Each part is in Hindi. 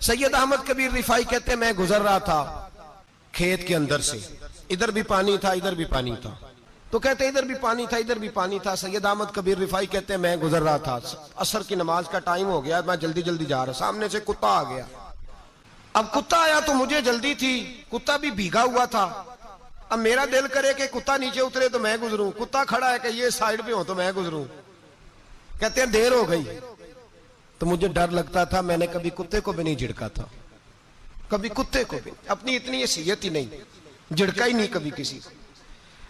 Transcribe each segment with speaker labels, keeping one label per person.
Speaker 1: सैयद अहमद कबीर रिफाई कहते हैं मैं गुजर रहा था खेत के अंदर से, इधर भी पानी था इधर भी पानी था, तो कहते इधर भी पानी था इधर भी पानी था। सैयद अहमद कबीर रिफाई कहते हैं मैं गुजर रहा था, असर की नमाज का टाइम हो गया, मैं जल्दी जल्दी जा रहा, सामने से कुत्ता आ गया। अब कुत्ता आया तो मुझे जल्दी थी, कुत्ता भी भीगा हुआ था। अब मेरा दिल करे कि कुत्ता नीचे उतरे तो मैं गुजरूं, कुत्ता खड़ा है कि ये साइड पे हो तो मैं गुजरूं। कहते हैं देर हो गई तो मुझे डर लगता था, मैंने कभी कुत्ते को भी नहीं झिड़का था, कभी कुत्ते को भी, अपनी इतनी हैसियत ही नहीं, झिड़का ही नहीं कभी किसी को।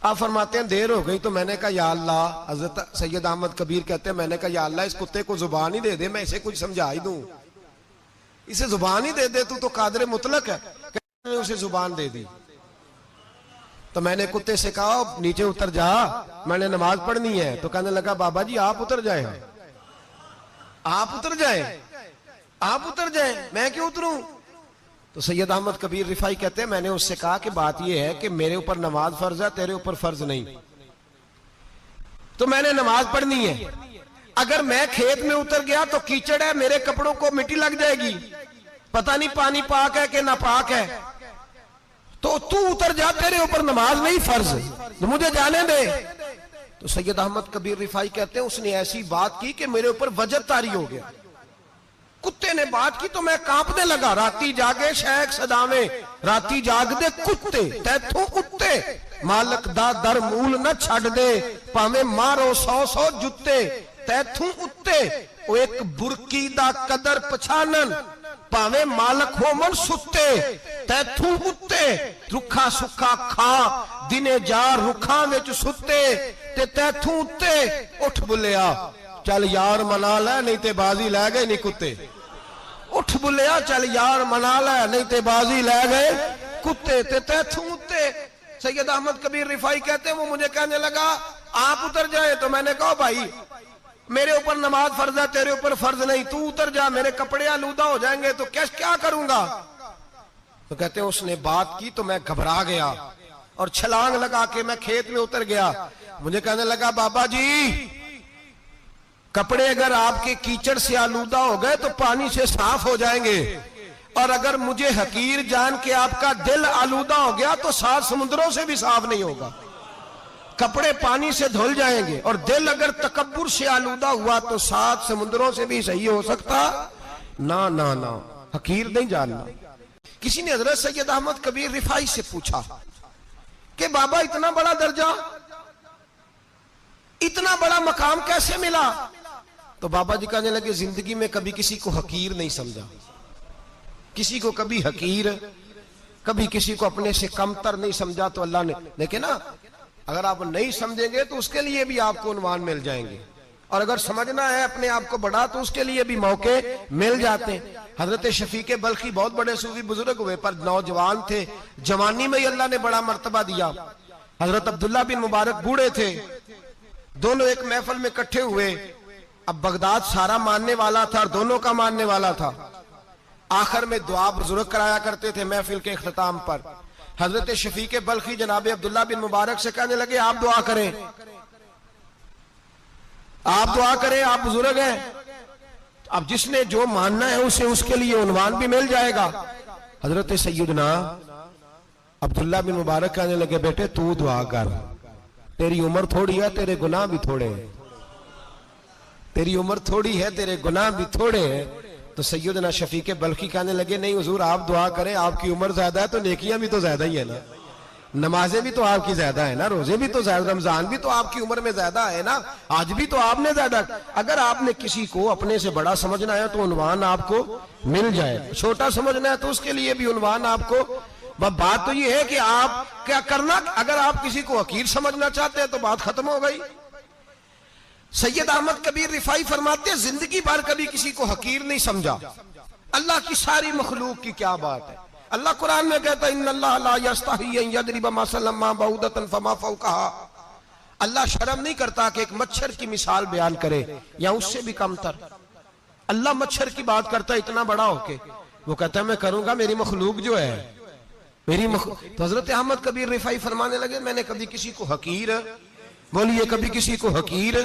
Speaker 1: आप फरमाते हैं देर हो गई तो मैंने कहा या अल्लाह, हजरत सैयद अहमद कबीर कहते हैं मैंने कहा या अल्लाह इस कुत्ते को जुबान ही दे दे, मैं इसे कुछ समझा ही दूं, इसे जुबान ही दे दे, तू तो कादर मुतलक है। मैंने उसे जुबान दे दी तो मैंने कुत्ते से कहा नीचे उतर जा, मैंने नमाज पढ़नी है। तो कहने लगा बाबा जी आप उतर जाए, आप उतर जाए, आप उतर जाए, मैं क्यों उतरूं? तो सैयद अहमद कबीर रिफाई कहते हैं मैंने उससे कहा कि बात यह है कि मेरे ऊपर नमाज फर्ज है, तेरे ऊपर फर्ज नहीं, तो मैंने नमाज पढ़नी है। अगर मैं खेत में उतर गया तो कीचड़ है, मेरे कपड़ों को मिट्टी लग जाएगी, पता नहीं पानी पाक है कि नापाक है, तो तू उतर जा, तेरे ऊपर नमाज नहीं फर्ज, तो मुझे जाने दे। तो सैयद अहमद कबीर रिफाई कहते हैं उसने ऐसी बात की कि मेरे ऊपर वजद तारी हो गया। कुत्ते ने बात की तो मैं कांपने लगा। राती जागे शेख सदावे, राती जाग दे कुत्ते, तैथों उत्ते मालक दा दर मूल न छड़ दे, भावे मारो 100 जुत्ते, तैथों उत्ते ओ एक बुरकी दा कदर पछानन, भावे मालक हो मन सुत्ते, तैथों उत्ते रुखा सुखा खा, दिने जा रुखा विच सुत्ते, ते तैथों उत्ते उठ बुलिया चल यार मना ले नहीं ते बाजी लै गए नहीं कुत्ते, उठ बुलिया चल यार मना ले नहीं ते बाजी लै गए कुत्ते, ते तैथों उत्ते। सैयद अहमद कबीर रिफाई कहते हैं वो मुझे कहने लगा आप उतर जाए, तो मैंने कहा भाई मेरे ऊपर नमाज फर्ज है, तेरे ऊपर फर्ज नहीं, तू उतर जा, मेरे कपड़े आलूदा हो जाएंगे तो क्या करूंगा? तो कहते हैं उसने बात की तो मैं घबरा गया और छलांग लगा के मैं खेत में उतर गया। मुझे कहने लगा बाबा जी कपड़े अगर आपके कीचड़ से आलूदा हो गए तो पानी से साफ हो जाएंगे, और अगर मुझे हकीर जान के आपका दिल आलूदा हो गया तो 7 समुद्रों से भी साफ नहीं होगा, कपड़े पानी से धुल जाएंगे, और दिल अगर तकब्बुर से आलूदा हुआ तो 7 समुद्रों से भी सही हो सकता ना ना ना, हकीर नहीं जानना। किसी ने हजरत सैयद अहमद कबीर रिफाई से पूछा कि बाबा इतना बड़ा दर्जा, इतना बड़ा मकाम कैसे मिला? तो बाबा जी कहने लगे जिंदगी में कभी किसी को हकीर नहीं समझा, किसी को कभी हकीर, कभी किसी को अपने से कमतर नहीं समझा। तो अल्लाह ने देखे ना, अगर आप नहीं समझेंगे तो उसके लिए भी आपको उन्वान मिल जाएंगे, और अगर समझना है अपने आप को बड़ा तो उसके लिए भी मौके मिल जाते हैं। हजरत शफीक बल्खी बहुत बड़े सूफी बुजुर्ग हुए पर नौजवान थे, जवानी में ही अल्लाह ने बड़ा मर्तबा दिया। हजरत अब्दुल्ला बिन मुबारक बूढ़े थे, दोनों एक महफिल में इकट्ठे हुए। अब बगदाद सारा मानने वाला था और दोनों का मानने वाला था। आखिर में दुआ बुजुर्ग कराया करते थे महफिल के इख्तिताम पर। हजरत शफीक बल्खी जनाब अब्दुल्ला बिन मुबारक से कहने लगे आप दुआ करें, आप दुआ करें, आप बुजुर्ग हैं, अब जिसने जो मानना है उसे उसके लिए उन्वान भी मिल जाएगा। हजरत सैयदना अब्दुल्ला बिन मुबारक कहने लगे बेटे तू दुआ कर, तेरी उम्र थोड़ी है, तेरे गुनाह भी थोड़े हैं, तेरी उम्र थोड़ी है, तेरे गुनाह भी थोड़े हैं। तो सैयदना शफीक बल्खी कहने लगे नहीं हुजूर आप दुआ करें, आपकी उम्र ज्यादा है तो नेकियां भी तो ज्यादा ही है ना, नमाजें भी तो आपकी ज्यादा है ना, रोजे भी तो ज्यादा, रमजान भी तो आपकी उम्र में ज्यादा है ना, आज भी तो आपने ज्यादा। अगर आपने किसी को अपने से बड़ा समझना है तो उन्वान आपको मिल जाए, छोटा समझना है तो उसके लिए भी उन्वान आपको। बात तो ये है कि आप क्या करना, अगर आप किसी को हकीर समझना चाहते हैं तो बात खत्म हो गई। सैयद अहमद कबीर रिफाई फरमाते हैं जिंदगी भर कभी किसी को हकीर नहीं समझा। अल्लाह की सारी मखलूक की क्या बात है, अल्लाह कुरान में कहता है इन्नल्लाह ला यस्तही अन यदरिबा मसलन मा बऊदतन फमा फौकहा, अल्लाह शर्म नहीं करता कि एक मच्छर की मिसाल बयान करे या उससे भी कमतर। अल्लाह मच्छर की बात करता है इतना बड़ा होके, वो कहता है मैं करूंगा, मेरी मखलूक जो है मेरी तो हजरत अहमद कबीर रिफाई फरमाने लगे मैंने कभी किसी को हकीर, बोलिए कभी किसी को हकीर।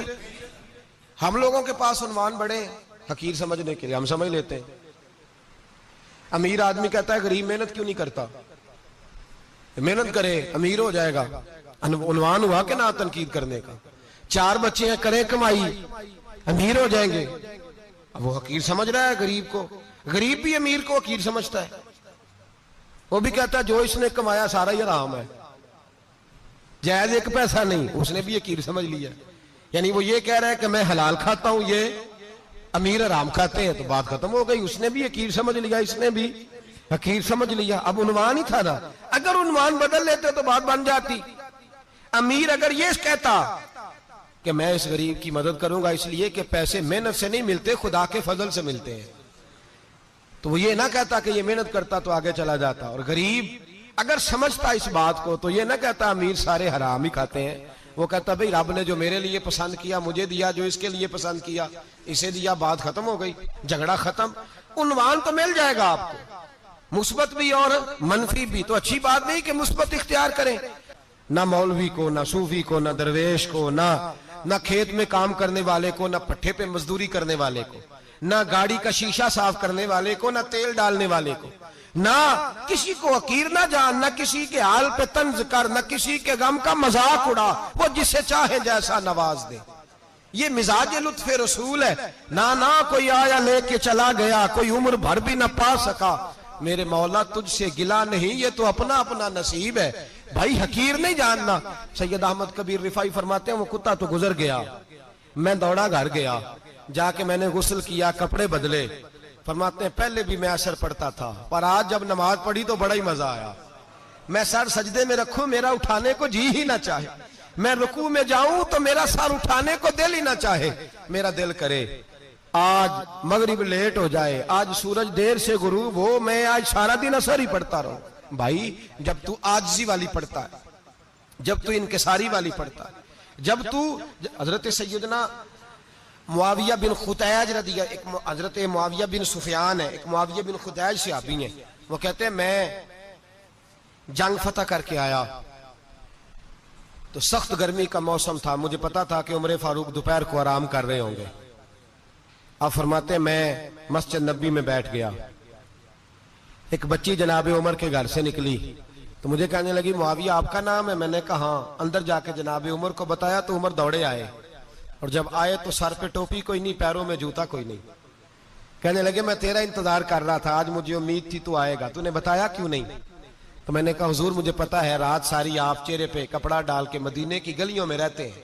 Speaker 1: हम लोगों के पास उन्वान बड़े हकीर समझने के लिए, हम समझ लेते हैं। अमीर आदमी कहता है गरीब मेहनत क्यों नहीं करता, मेहनत करे अमीर हो जाएगा। उन्वान हुआ कि ना तनकीद करने का। 4 बच्चे हैं, करें कमाई, अमीर हो जाएंगे। अब वो हकीर समझ रहा है गरीब को, गरीब भी अमीर को हकीर समझता है। वो भी कहता है जो इसने कमाया सारा ही हराम है, जायज एक पैसा नहीं, उसने भी हकीर समझ लिया। यानी वो ये कह रहा है कि मैं हलाल खाता हूं, ये अमीर हराम खाते हैं, तो बात खत्म हो गई। उसने भी हकीर समझ लिया, इसने भी हकीर समझ लिया। अब उन्वान ही था ना, अगर उन्वान बदल लेते तो बात बन जाती। अमीर अगर ये कहता कि मैं इस गरीब की मदद करूंगा इसलिए कि पैसे मेहनत से नहीं मिलते, खुदा के फजल से मिलते हैं, तो वो ये ना कहता कि ये मेहनत करता तो आगे चला जाता। और गरीब अगर समझता इस बात को तो ये ना कहता अमीर सारे हराम ही खाते हैं। वो कहता भाई रब ने जो मेरे लिए पसंद किया मुझे दिया, जो इसके लिए पसंद किया इसे दिया, बात खत्म हो गई, झगड़ा खत्म। उन्वान तो मिल जाएगा आपको, मुस्बत भी और मनफी भी। तो अच्छी बात नहीं कि मुस्बत इख्तियार करें, ना मौलवी को, ना सूफी को, ना दरवेश को, ना खेत में काम करने वाले को, ना पट्टे पे मजदूरी करने वाले को, ना गाड़ी का शीशा साफ करने वाले को, ना तेल डालने वाले को, ना किसी को हकीर ना जान, ना किसी के हाल पे तंज कर, ना किसी के गम का मजाक उड़ा। वो जिसे चाहे जैसा नवाज दे, ये मिजाज लुत्फ रसूल है। ना कोई आया लेके चला गया, कोई उम्र भर भी ना पा सका। मेरे मौला तुझसे गिला नहीं, ये तो अपना अपना नसीब है। भाई हकीर नहीं जानना। सैयद अहमद कबीर रिफाई फरमाते हैं वो कुत्ता तो गुजर गया, मैं दौड़ा घर गया, जाके मैंने गुस्ल किया, कपड़े बदले। फरमाते हैं पहले भी मैं असर पढ़ता था, पर आज जब नमाज पढ़ी तो बड़ा ही मजा आया। मैं सर सजदे में रखूं, मेरा उठाने को जी ही ना चाहे। मैं रुकू में जाऊं तो मेरा सर उठाने को दिल ही ना चाहे। मेरा दिल करे आज मगरिब लेट हो जाए, आज सूरज देर से गुरूब हो, मैं आज सारा दिन असर ही पढ़ता रहूं। भाई जब तू आजिज़ी वाली पढ़ता है, जब तू इनकिसारी वाली पढ़ता है, जब तू हजरत सैयदना मुआविया बिन खुतैज रदिया, एक हजरत मुआविया बिन सुफियान है, एक मुआविया बिन खुतैज सहाबी है, वो कहते हैं मैं जंग फतह करके आया तो सख्त गर्मी का मौसम था, मुझे पता था कि उमर फारूक दोपहर को आराम कर रहे होंगे। अब फरमाते मैं मस्जिद नबी में बैठ गया, एक बच्ची जनाब उमर के घर से निकली तो मुझे कहने लगी मुआविया आपका नाम है? मैंने कहा हाँ। अंदर जाके जनाब उमर को बताया तो उमर दौड़े आए, और जब आए तो सर पे टोपी कोई नहीं, पैरों में जूता कोई नहीं। कहने लगे मैं तेरा इंतजार कर रहा था, आज मुझे उम्मीद थी तू आएगा, तूने बताया क्यों नहीं? तो मैंने कहा हुजूर मुझे पता है रात सारी आप चेहरे पे कपड़ा डाल के मदीने की गलियों में रहते हैं,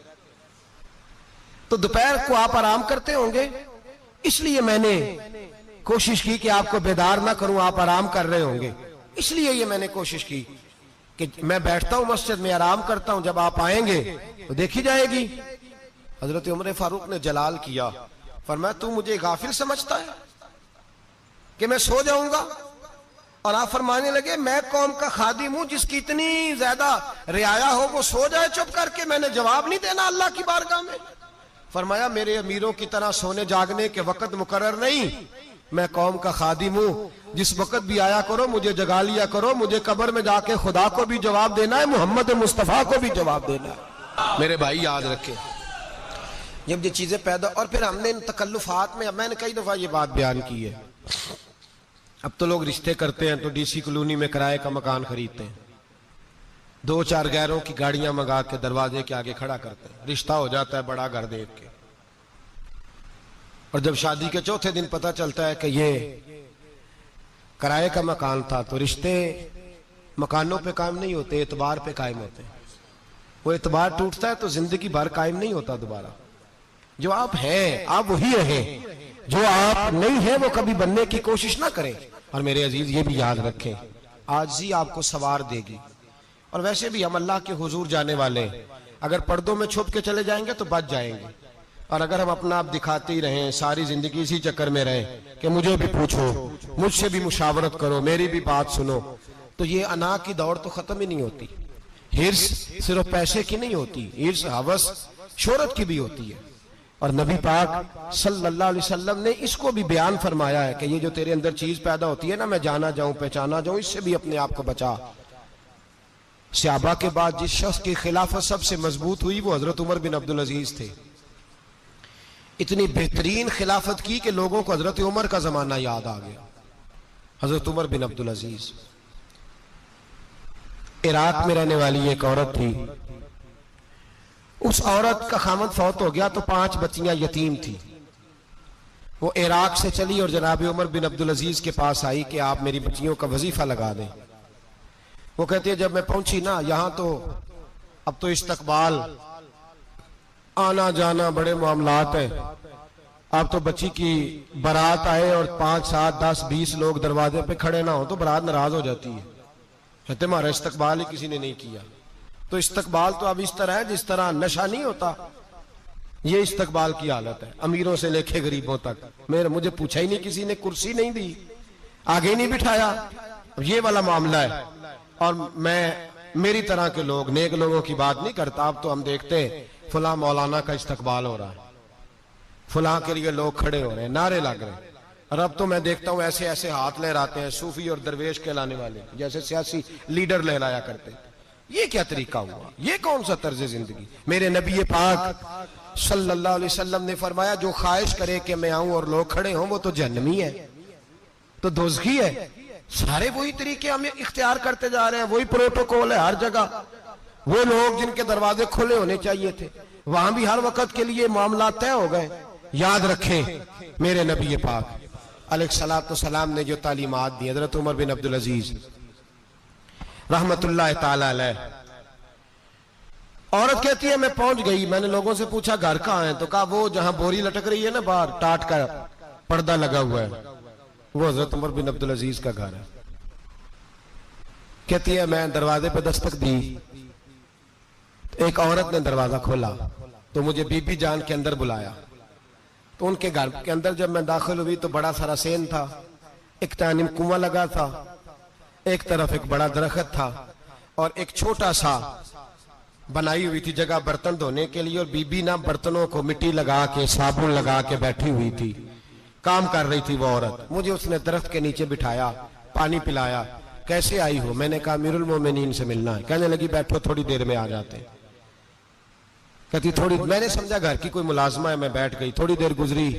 Speaker 1: तो दोपहर को आप आराम करते होंगे, इसलिए मैंने कोशिश की कि आपको बेदार ना करूं, आप आराम कर रहे होंगे, इसलिए ये मैंने कोशिश की कि मैं बैठता हूं मस्जिद में आराम करता हूं, जब आप आएंगे तो देखी जाएगी। हजरत उमर फारूक ने जलाल किया, फरमाया तू मुझे गाफिल समझता है कि मैं सो जाऊंगा? और आप फरमाने लगे मैं कौम का खादिम हूं जिसकी इतनी ज्यादा रियाया हो वो सो जाए चुप करके, मैंने जवाब नहीं देना अल्लाह की बारगाह में? फरमाया मेरे अमीरों की तरह सोने जागने के वक्त मुकर्रर नहीं, मैं कौम का खादिम हूं, जिस वक्त भी आया करो मुझे जगा लिया करो, मुझे कब्र में जाके खुदा को भी जवाब देना है, मोहम्मद मुस्तफा को भी जवाब देना है। मेरे भाई याद रखें जब ये चीजें पैदा, और फिर हमने इन तकल्लुफात में, मैंने कई दफा ये बात बयान की है, अब तो लोग रिश्ते करते हैं तो डीसी कॉलोनी में किराए का मकान खरीदते हैं, 2-4 गैरों की गाड़ियां मंगा के दरवाजे के आगे खड़ा करते हैं, रिश्ता हो जाता है बड़ा घर देख के, और जब शादी के चौथे दिन पता चलता है कि ये किराए का मकान था, तो रिश्ते मकानों पे कायम नहीं होते, एतबार पे कायम होते हैं। वो एतबार टूटता है तो जिंदगी भर कायम नहीं होता दोबारा। जो आप हैं आप वही रहें, जो आप नहीं है वो कभी बनने की कोशिश ना करें। और मेरे अजीज ये भी याद रखें आजिज़ी आपको सवार देगी, और वैसे भी हम अल्लाह के हुजूर जाने वाले हैं, अगर पर्दों में छुप के चले जाएंगे तो बच जाएंगे, और अगर हम अपना आप दिखाते ही रहें, सारी जिंदगी इसी चक्कर में रहें कि मुझे भी पूछो, मुझसे भी मुशावरत करो, मेरी भी बात सुनो, तो ये अना की दौड़ तो खत्म ही नहीं होती। हिर्स सिर्फ पैसे की नहीं होती, हिर्स हवस शोहरत की भी होती है। और नबी पाक सल्लल्लाहु अलैहि वसल्लम ने इसको भी बयान फरमाया है कि ये जो तेरे अंदर चीज पैदा होती है ना, मैं जाना जाऊं पहचाना जाऊं, इससे भी अपने आप को बचा। सहाबा के बाद जिस शख्स की खिलाफत सबसे मजबूत हुई वो हजरत उमर बिन अब्दुल अजीज थे। इतनी बेहतरीन खिलाफत की कि लोगों को हजरत उमर का जमाना याद आ गया। हजरत उमर बिन अब्दुल अजीज, इराक में रहने वाली एक औरत थी। उस औरत का खामद फौत हो गया तो 5 बच्चियां यतीम थी। वो इराक से चली और जनाब उमर बिन अब्दुल अजीज के पास आई कि आप मेरी बच्चियों का वजीफा लगा दें। वो कहती है जब मैं पहुंची ना, यहां तो अब तो इस्तकबाल, आना जाना बड़े मामलात है। अब तो बच्ची की बारात आए और 5, 7, 10, 20 लोग दरवाजे पे खड़े ना हो तो बारात नाराज हो जाती है, कहते हमारा इस्तकबाल ही किसी ने नहीं किया। तो इस्तकबाल तो अब इस तरह है जिस तरह नशा नहीं होता, ये इस्तकबाल की हालत है, अमीरों से लेके गरीबों तक। मुझे पूछा ही नहीं, किसी ने कुर्सी नहीं दी, आगे नहीं बिठाया, ये वाला मामला है। और मैं मेरी तरह के लोग, नेक लोगों की बात नहीं करता। अब तो हम देखते हैं फला मौलाना का इस्तकबाल हो रहा है, फला के लिए लोग खड़े हो रहे हैं, नारे लग रहे हैं। और अब तो मैं देखता हूं ऐसे ऐसे हाथ लहराते हैं सूफी और दरवेश कहलाने वाले, जैसे सियासी लीडर लहराया करते। ये क्या तरीका हुआ? ये कौन सा तर्ज जिंदगी? मेरे नबी पाक सल्लल्लाहु अलैहि वसल्लम ने फरमाया जो ख्वाहिश करे कि मैं आऊं और लोग खड़े हों वो तो जहन्नमी है, तो दोज़खी है। सारे वही तरीके हम इख्तियार करते जा रहे हैं, वही प्रोटोकॉल है हर जगह। वो लोग जिनके दरवाजे खुले होने चाहिए थे वहां भी हर वक्त के लिए मामला तय हो गए। याद रखें मेरे नबी पाक अलैहिस्सलातु सलाम ने जो तालीमात दी, हजरत उमर बिन अब्दुल अजीज रहमतुल्लाह ताला अलैह। औरत कहती है मैं पहुंच गई, मैंने लोगों से पूछा घर कहां है, तो कहा वो जहां बोरी लटक रही है ना बाहर, टाट का पर्दा लगा हुआ है, वो हजरत उमर बिन अब्दुल अजीज का घर है। कहती है मैं दरवाजे पे दस्तक दी, एक औरत ने दरवाजा खोला तो मुझे बीबी जान के अंदर बुलाया। तो उनके घर के अंदर जब मैं दाखिल हुई तो बड़ा सारा सेन था, एक तानिम कुआं लगा था, एक तरफ एक बड़ा दरख्त था और एक छोटा सा बनाई हुई थी जगह बर्तन धोने के लिए। और बीबी ना बर्तनों को मिट्टी लगा के साबुन लगा के बैठी हुई थी, काम कर रही थी वो औरत। मुझे उसने दरख्त के नीचे बिठाया, पानी पिलाया। कैसे आई हो? मैंने कहा अमीरुल मोमिनीन से मिलना है। कहने लगी बैठो थोड़ी देर में आ जाते। कहती थोड़ी, मैंने समझा घर की कोई मुलाजमा है, मैं बैठ गई। थोड़ी देर गुजरी,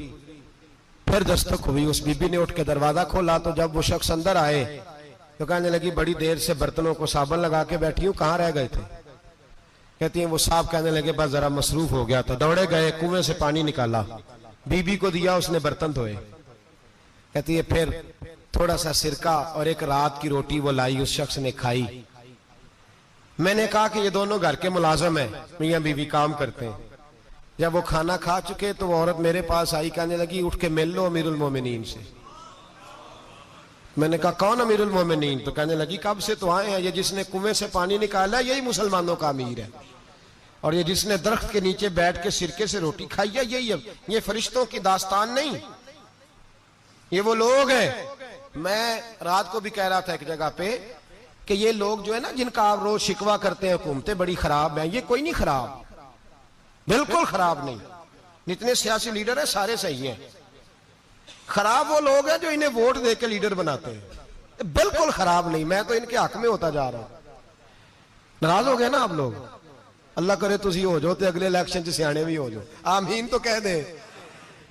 Speaker 1: फिर दस्तक हुई, उस बीबी ने उठ के दरवाजा खोला। तो जब वो शख्स अंदर आए तो कहने लगी बड़ी देर से बर्तनों को साबुन लगा के बैठी हूं, कहां रह गए थे? कहती है वो साहब कहने लगे बस जरा मसरूफ हो गया था, दौड़े गए, कुएं से पानी निकाला, बीबी को दिया, उसने बर्तन धोए। कहती है फिर थोड़ा सा सिरका और एक रात की रोटी वो लाई, उस शख्स ने खाई। मैंने कहा कि ये दोनों घर के मुलाजम है, मियां बीवी काम करते हैं। जब वो खाना खा चुके तो वो औरत मेरे पास आई, कहने लगी उठ के मिल लो अमीरुल मोमिनीन से। मैंने कहा कौन अमीरुल मोमिनीन? तो कहने लगी कब से तो आए हैं, ये जिसने कुएं से पानी निकाला यही मुसलमानों का अमीर है, और ये जिसने दरख्त के नीचे बैठ के सिरके से रोटी खाई है यही है। ये फरिश्तों की दास्तान नहीं, ये वो लोग हैं। मैं रात को भी कह रहा था एक जगह पे कि ये लोग जो है ना जिनका आप रोज शिकवा करते हैं हुकूमतें बड़ी खराब हैं, ये कोई नहीं खराब, बिल्कुल खराब नहीं। जितने सियासी लीडर हैं सारे सही हैं। खराब वो लोग हैं जो इन्हें वोट दे के लीडर बनाते हैं, बिल्कुल खराब नहीं। मैं तो इनके हक में होता जा रहा हूं। नाराज हो गए ना आप लोग? अल्लाह करे तुसी हो जाओ तो अगले इलेक्शन च सियाने भी हो जाओ, आमीन तो कह दे।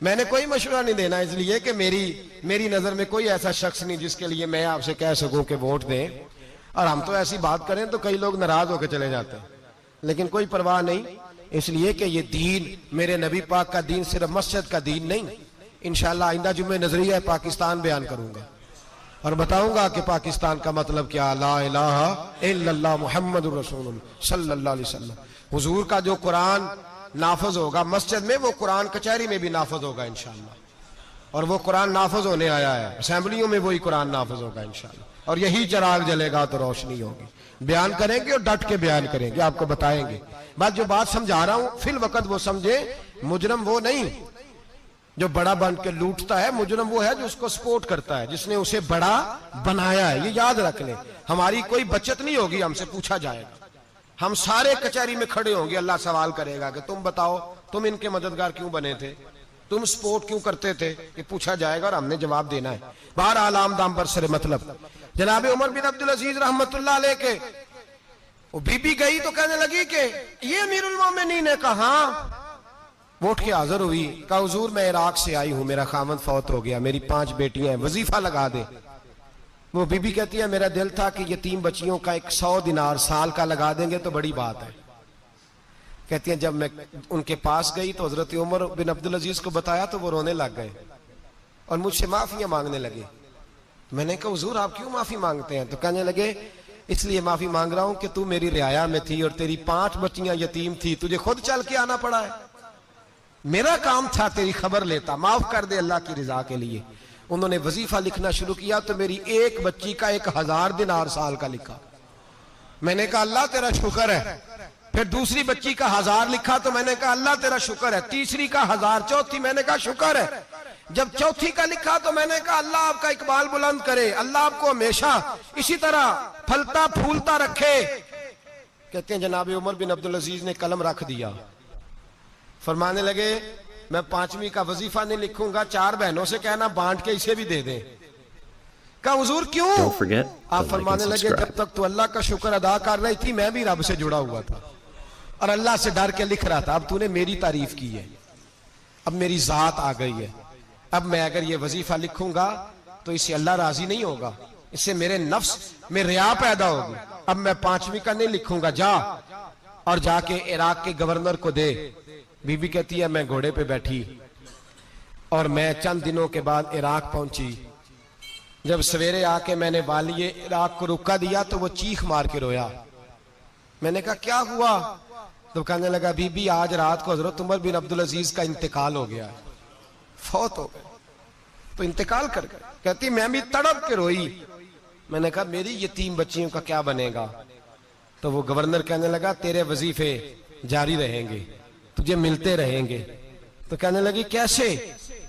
Speaker 1: मैंने कोई मशवरा नहीं देना, इसलिए कि मेरी नजर में कोई ऐसा शख्स नहीं जिसके लिए मैं आपसे कह सकूं कि वोट दें। और हम तो ऐसी बात करें तो कई लोग नाराज होकर चले जाते हैं, लेकिन कोई परवाह नहीं, इसलिए कि ये दीन मेरे नबी पाक का दीन सिर्फ मस्जिद का दीन नहीं। इंशाअल्लाह आइंदा जुम्मे नजरिया पाकिस्तान बयान करूंगा और बताऊंगा कि पाकिस्तान का मतलब क्या, ला इलाहा इल्लल्लाह मुहम्मदुर रसूलुल्लाह सल्लल्लाहु अलैहि वसल्लम। हुजूर का जो कुरान नाफज होगा मस्जिद में, वो कुरान कचहरी में भी नाफज होगा इंशाअल्लाह। और वो कुरान नाफज होने आया है, असेंबलियों में वही कुरान नाफज होगा इंशाअल्लाह। और यही चिराग जलेगा तो रोशनी होगी। बयान करेंगे और डट के बयान करेंगे, आपको बताएंगे। बात जो बात समझा रहा हूं फिल वक्त वो समझे, मुजरम वो नहीं जो बड़ा बन के लूटता है, मुजरम वो है जो उसको सपोर्ट करता है, जिसने उसे बड़ा बनाया है। ये याद रख ले, हमारी कोई बचत नहीं होगी, हमसे पूछा जाएगा। हम सारे कचहरी में खड़े होंगे, अल्लाह सवाल करेगा कि तुम बताओ तुम इनके मददगार क्यों बने थे, तुम सपोर्ट क्यों करते थे, ये पूछा जाएगा और हमने जवाब देना है। बहरहाल आम दाम पर सर मतलब जनाब उमर बिन अब्दुल अजीज रहमतुल्लाह अलैह के वो बीबी गई तो कहने लगी कि ये अमीरुल मोमिनीन ने कहा, वो उठ के हाजिर हुई, कहा हुजूर मैं इराक से आई हूं, मेरा खामद फौत हो गया, मेरी 5 बेटियां हैं, वजीफा लगा दे। वो बीबी कहती है मेरा दिल था कि यतीम बच्चियों का 100 दिनार साल का लगा देंगे तो बड़ी बात है। कहती है जब मैं उनके पास गई तो हजरत उमर बिन अब्दुल अजीज को बताया तो वो रोने लग गए और मुझसे माफियां मांगने लगे। मैंने कहा हुजूर आप क्यों माफी मांगते हैं? तो कहने लगे इसलिए माफी मांग रहा हूं कि तू मेरी रियाया में थी और तेरी 5 बच्चियां यतीम थी, तुझे खुद चल के आना पड़ा है। मेरा काम था तेरी खबर लेता, माफ कर दे अल्लाह की रिजा के लिए। उन्होंने वजीफा लिखना शुरू किया तो मेरी एक बच्ची का 1000 दिनार साल का लिखा। मैंने कहा अल्लाह तेरा शुक्र है। फिर दूसरी बच्ची का 1000 लिखा तो मैंने कहा अल्लाह तेरा शुक्र है। तीसरी का 1000, चौथी मैंने कहा शुक्र है। जब चौथी का लिखा तो मैंने कहा अल्लाह आपका इकबाल बुलंद करे, अल्लाह आपको हमेशा इसी तरह फलता फूलता रखे। कहते हैं जनाब उमर बिन अब्दुल अजीज ने कलम रख दिया, फरमाने लगे मैं 5वीं का वजीफा नहीं लिखूंगा, 4 बहनों से कहना बांट के इसे भी दे दें। कहा हुजूर क्यों? आप फरमाने लगे जब तक तो अल्लाह का शुक्र अदा कर रही थी मैं भी रब से जुड़ा हुआ था और अल्लाह से डर के लिख रहा था। अब तूने मेरी तारीफ की है, अब मेरी जात आ गई है, अब मैं अगर ये वजीफा लिखूंगा तो इससे अल्लाह राजी नहीं होगा, इससे मेरे नफ्स में रिया पैदा होगी। अब मैं 5वीं का नहीं लिखूंगा, जा और जाके इराक के गवर्नर को दे। बीबी कहती है मैं घोड़े पे बैठी और मैं चंद दिनों के बाद इराक पहुंची। जब सवेरे आके मैंने वालिए इराक को रुका दिया तो वो चीख मार के रोया। मैंने कहा क्या हुआ? तो कहने लगा बीबी आज रात को हजरत उमर बिन अब्दुल अजीज का इंतकाल हो गया, फौत हो गए, तो इंतकाल कर गए। कहती मैं भी तड़प के रोई। मैंने कहा मेरी यतीम बच्चियों का क्या बनेगा? तो वो गवर्नर कहने लगा तेरे वजीफे जारी रहेंगे, तुझे मिलते रहेंगे। तो कहने लगी कैसे?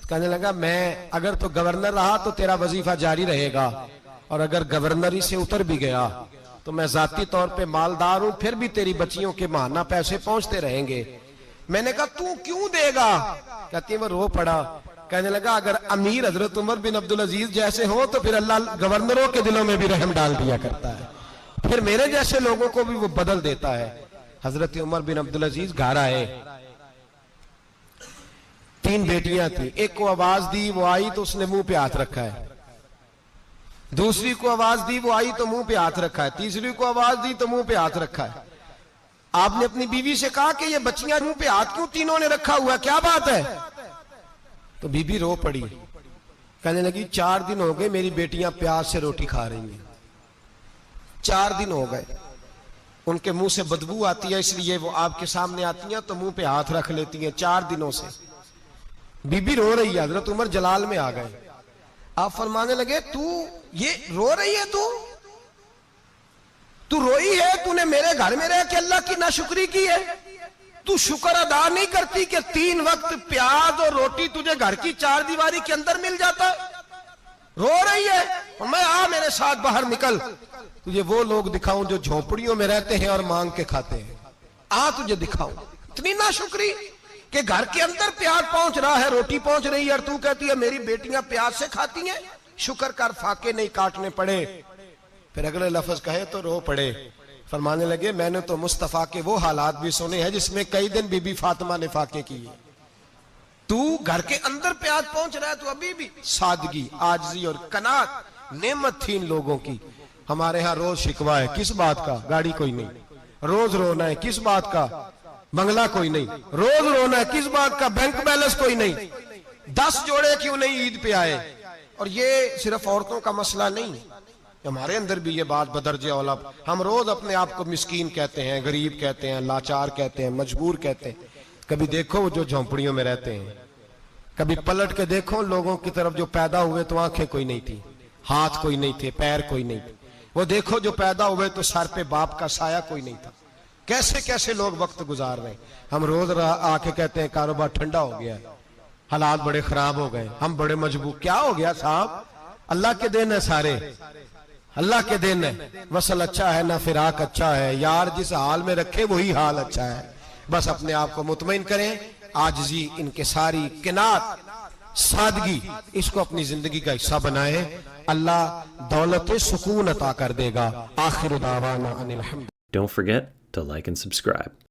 Speaker 1: कहने लगा मैं अगर तो गवर्नर रहा तो तेरा वजीफा जारी रहेगा और अगर गवर्नरी से उतर भी गया तो मैं जाती तौर पे मालदार हूं, फिर भी तेरी बच्चियों के माहाना पैसे पहुंचते रहेंगे। मैंने कहा तू क्यों देगा? कहती है वो रो पड़ा। कहने लगा अगर अमीर हजरत उमर बिन अब्दुल अजीज जैसे हो तो फिर अल्लाह गवर्नरों के दिलों में भी रहम डाल दिया करता है, फिर मेरे जैसे लोगों को भी वो बदल देता है। हजरत उमर बिन अब्दुल अजीज घर आए, 3 बेटियां थी। एक को आवाज दी, वो आई तो उसने मुंह पे हाथ रखा है। दूसरी को आवाज दी, वो आई तो मुंह पे हाथ रखा है। तीसरी को आवाज दी तो मुंह पे हाथ रखा है। आपने अपनी बीवी से कहा कि ये बच्चियां मुंह पे हाथ क्यों तीनों ने रखा हुआ, क्या बात है? तो बीबी रो पड़ी, कहने लगी 4 दिन हो गए मेरी बेटियां प्याज से रोटी खा रही हैं, 4 दिन हो गए, उनके मुंह से बदबू आती है इसलिए वो आपके सामने आती हैं तो मुंह पे हाथ रख लेती हैं 4 दिनों से। बीबी रो रही है, हजरत उमर जलाल में आ गए। आप फरमाने लगे तू ये रो रही है, तू रोई है, तूने मेरे घर में रह के अल्लाह की नाशुक्री की है, तू शुक्र अदा नहीं करती कि 3 वक्त प्याज और रोटी तुझे घर की 4 दीवारी के अंदर मिल जाता? रो रही है और मैं आ मेरे साथ बाहर निकल, तुझे वो लोग दिखाऊं जो झोपड़ियों में रहते हैं और मांग के खाते हैं, आ तुझे दिखाऊं। इतनी नाशुक्री कि घर के अंदर प्याज पहुंच रहा है, रोटी पहुंच रही है और तू कहती है मेरी बेटियां प्याज से खाती हैं, शुक्र कर फाके नहीं काटने पड़े। फिर अगले लफ्ज कहे तो रो पड़े। फरमाने लगे मैंने तो मुस्तफा के वो हालात भी सुने हैं जिसमें कई दिन बीबी फातिमा ने फाके किए, तू घर के अंदर प्याज पहुंच रहा है, तो अभी भी सादगी, आजजी और कनात नेमत थी इन लोगों की। हमारे यहाँ रोज शिकवा है, किस बात का? गाड़ी कोई नहीं। रोज रोना है, किस बात का? बंगला कोई नहीं। रोज रोना है, किस बात का? बैंक बैलेंस कोई नहीं। 10 जोड़े क्यों नहीं ईद पे आए? और ये सिर्फ औरतों का मसला नहीं, हमारे अंदर भी ये बात बदरजे औला। हम रोज अपने आप को मिस्कीन कहते हैं, गरीब कहते हैं, लाचार कहते हैं, मजबूर कहते हैं। कभी देखो जो झोंपड़ियों में रहते हैं, कभी पलट के देखो लोगों की तरफ जो पैदा हुए तो आंखें कोई नहीं थी, हाथ कोई नहीं थे, पैर कोई नहीं थे। वो देखो जो पैदा हुए तो सर पे बाप का साया कोई नहीं था। कैसे कैसे लोग वक्त गुजार रहे हैं। हम रोज आके कहते हैं कारोबार ठंडा हो गया है, हालात बड़े खराब हो गए, हम बड़े मजबूर। क्या हो गया साहब? अल्लाह के दिन है, सारे अल्लाह के दिन है। मसल अच्छा है ना फिराक अच्छा है, यार जिस हाल में रखे वही हाल अच्छा है। बस अपने आप को मुतमईन करें, आजिज़ी, इनके सारी किनात, सादगी, इसको अपनी जिंदगी का हिस्सा बनाएं। अल्लाह दौलत सुकून अता कर देगा। आखिर दावाना Anil हम्द।
Speaker 2: Don't forget to like and subscribe.